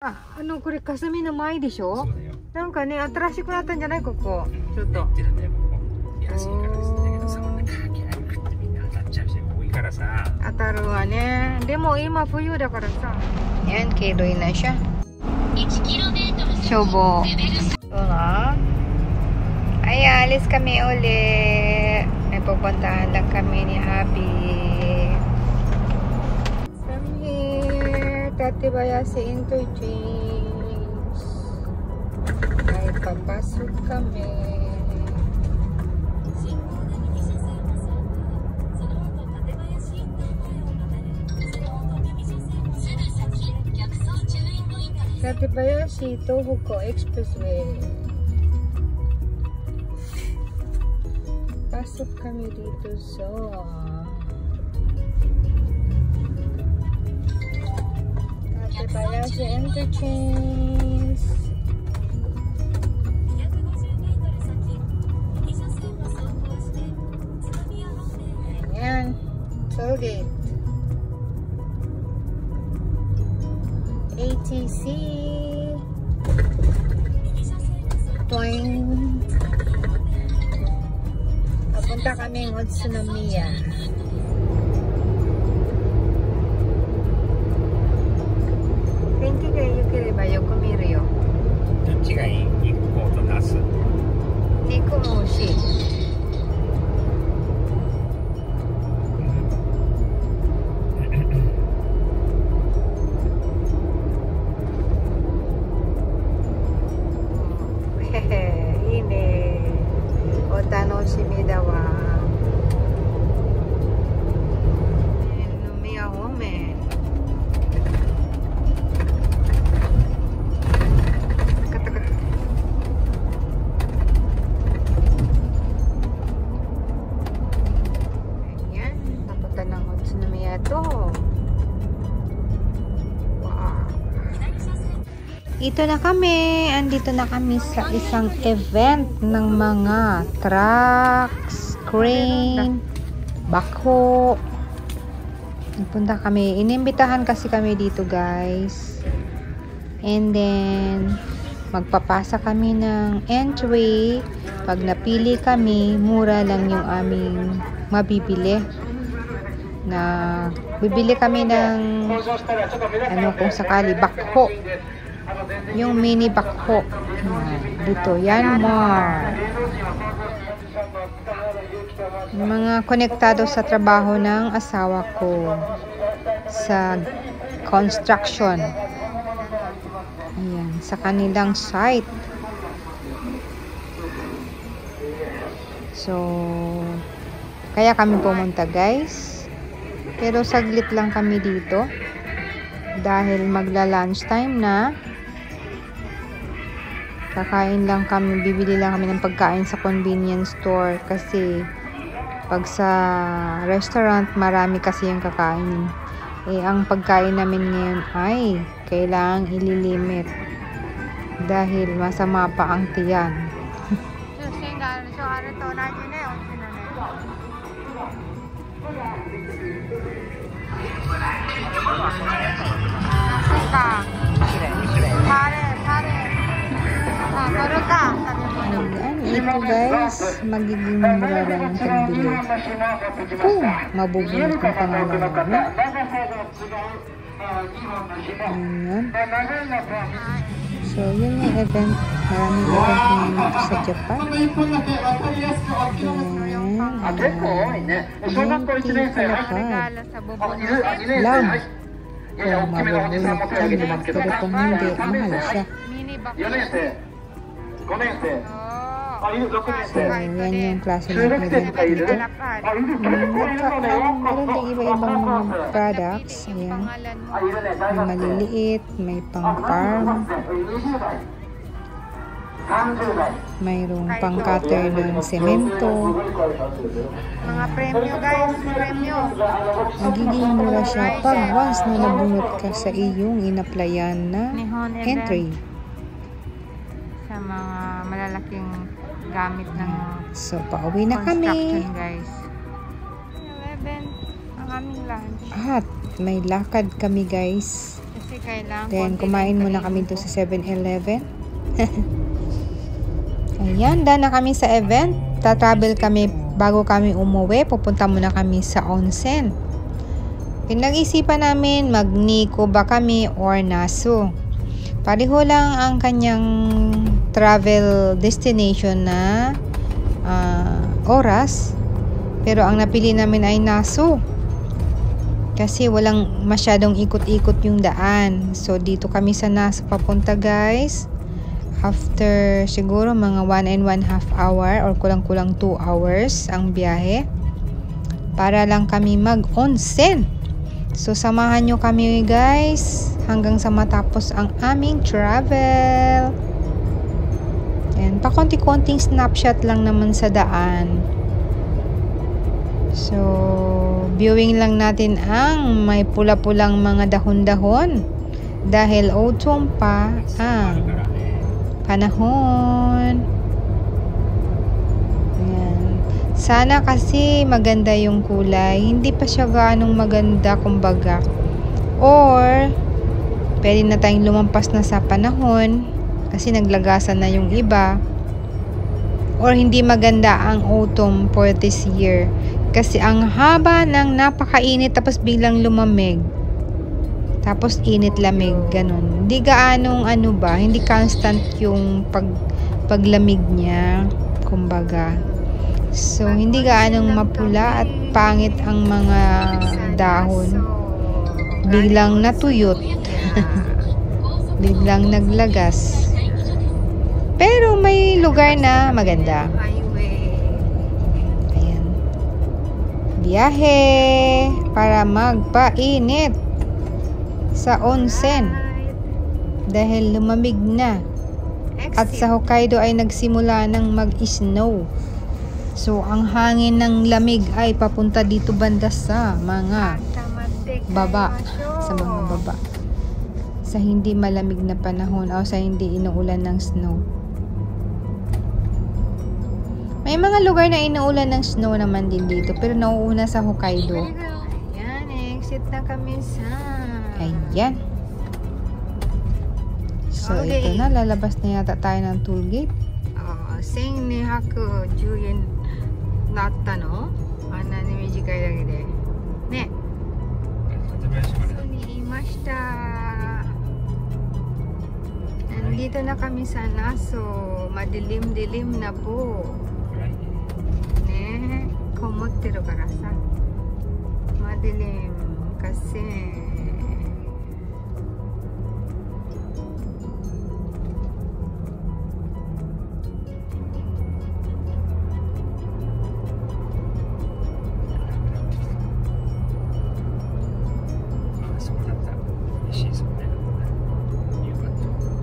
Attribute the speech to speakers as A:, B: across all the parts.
A: あ、これ霞の前でしょ。なんかね、新しくなったんじゃない、ここ。ちょっと。
B: 安いからです。だけどさ、こんなカーキャラクってみんな当たっちゃう人多いからさ。
A: 当たるわね。でも今冬だからさ。Yan, kiloy na siya.
C: 1km.
A: Shobo. So na. Ay, alis kami uli. May pupuntahan lang kami ni Happy. From here, Tatibayasi Interchange. Ay, papasok kami. Tatibayashi Tohoku Expressway. Pasok kami dito sa Tatibayashi Interchange. Ayan, tollgate. ATC Toing. Papunta kami ng Utsunomiya. Tenki ga yukerebba Yokomiru yo.
B: どっちがいい？日光と那須。
A: 肉も美味しい。いいね。お楽しみだわ。Utsunomiya方面。カタカタ。Ayan, papunta ng Utsunomiya to. Ito na kami. Andito na kami sa isang event ng mga trucks, crane, backhoe. Nagpunta kami. Inimbitahan kasi kami dito, guys. And then, magpapasa kami ng entry. Pag napili kami, mura lang yung aming mabibili. Bibili kami ng kung sakali, backhoe. Yung mini backhoe. Dito, Yanmar. Mga konektado sa trabaho ng asawa ko sa construction. Ayan, sa kanilang site. So, kaya kami pumunta, guys. Pero saglit lang kami dito. Dahil magla-lunch time na. Kakain lang kami, bibili lang kami ng pagkain sa convenience store kasi pag sa restaurant marami kasi yung kakain. Ang pagkain namin ngayon ay kailangang ililimit dahil masama pa ang tiyan. Ito, guys, magiging mura lang ang pagbili. Mabubunot yung pangalan namin. Ayan. So, yun yung event. Maraming event ngayon sa Japan. Ayan. Kalapad. Lang. Kung mabubunot kami. Pero kung hindi, mahal siya. So, yan yung klase ng event dito. Meron din iba-ibang products. Ayan. May maliliit, may pang-farm. Mayroong pang-cutter ng semento. Mga premyo, guys. Premyo. Magiging mura siya pag once na nabunot ka sa iyong inaplayan na entry. Sa mga malalaking gamit ng so, pauwi na kami. Guys. 11 ang aming lunch. At may lakad kami, guys. Kasi kailangan
D: Then, kumain muna kami doon sa 7-Eleven. Ayan, done na kami sa event. Ta-travel kami bago kami umuwi. Pupunta muna kami sa onsen. Pinag-isipan namin mag-Nikko ba kami or Nasu. Pareho lang ang kanyang travel destination na oras. Pero ang napili namin ay Nasu. Kasi walang masyadong ikot-ikot yung daan. So, dito kami sa Nasu papunta, guys. After siguro mga 1.5 hour or kulang-kulang 2 hours ang biyahe. Para lang kami mag-onsen. So, samahan nyo kami, guys. Hanggang sa matapos ang aming travel. And pakonti-konting snapshot lang naman sa daan. So, viewing lang natin ang may pula-pulang mga dahon-dahon dahil autumn pa ang panahon. Ayan. Sana kasi maganda yung kulay. Hindi pa siya gaanong maganda kumbaga. Or, pwede na tayong lumampas na sa panahon kasi naglagasan na yung iba. Or hindi maganda ang autumn for this year. Kasi ang haba ng napakainit tapos biglang lumamig. Tapos init-lamig, ganun. Hindi gaanong ano ba, hindi constant yung paglamig niya, kumbaga. So, hindi gaanong mapula at pangit ang mga dahon. Biglang natuyot. Biglang naglagas. Pero may lugar na maganda. Biyahe para magpainit sa onsen dahil lumamig na at sa Hokkaido ay nagsimula ng mag-snow. So ang hangin ng lamig ay papunta dito banda sa mga baba, sa hindi malamig na panahon o sa hindi inuulan ng snow. May mga lugar na inuulan ng snow naman din dito. Pero nauuna sa Hokkaido.
A: Ayan, exit na kami sa...
D: Ayan. So, ito na. Lalabas na yata tayo ng toll gate.
A: 1210円だったの？あんなに短いだけで。ね。So,にいました。Nandito na kami sa Nasu. Madilim-dilim na po. こもってるからさ、マデリンkasi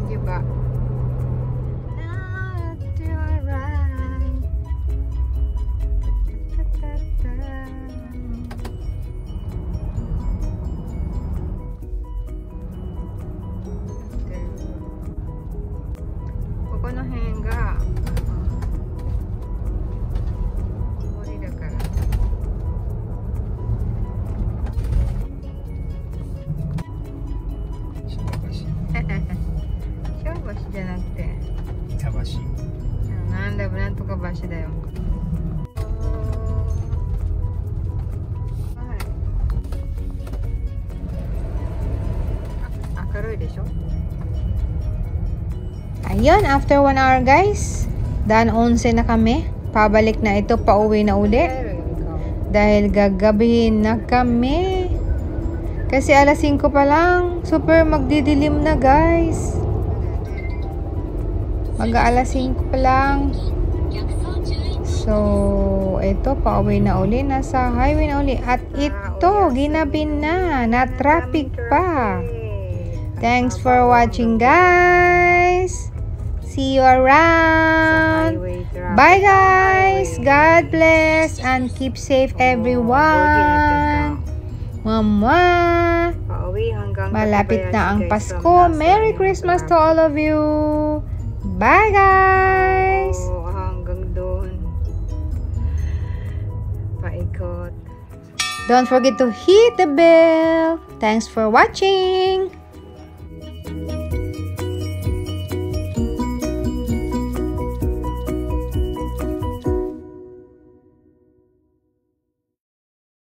A: diba?
D: Ayun, after 1 hour guys, daan onsen na kami. Pabalik na ito, pauwi na uli. Dahil gagabihin na kami. Kasi alas 5 pa lang, super magdidilim na guys. Mag-aalas 5 pa lang. So, ito, pauwi na uli. Nasa highway na uli. At ito, ginabi na. Na-traffic pa. Thanks for watching guys. See you around. Bye guys. God bless and keep safe everyone. Mama. Malapit na ang Pasko. Merry Christmas to all of you. Bye guys.
A: Hanggang doon. Paikot.
D: Don't forget to hit the bell. Thanks for watching.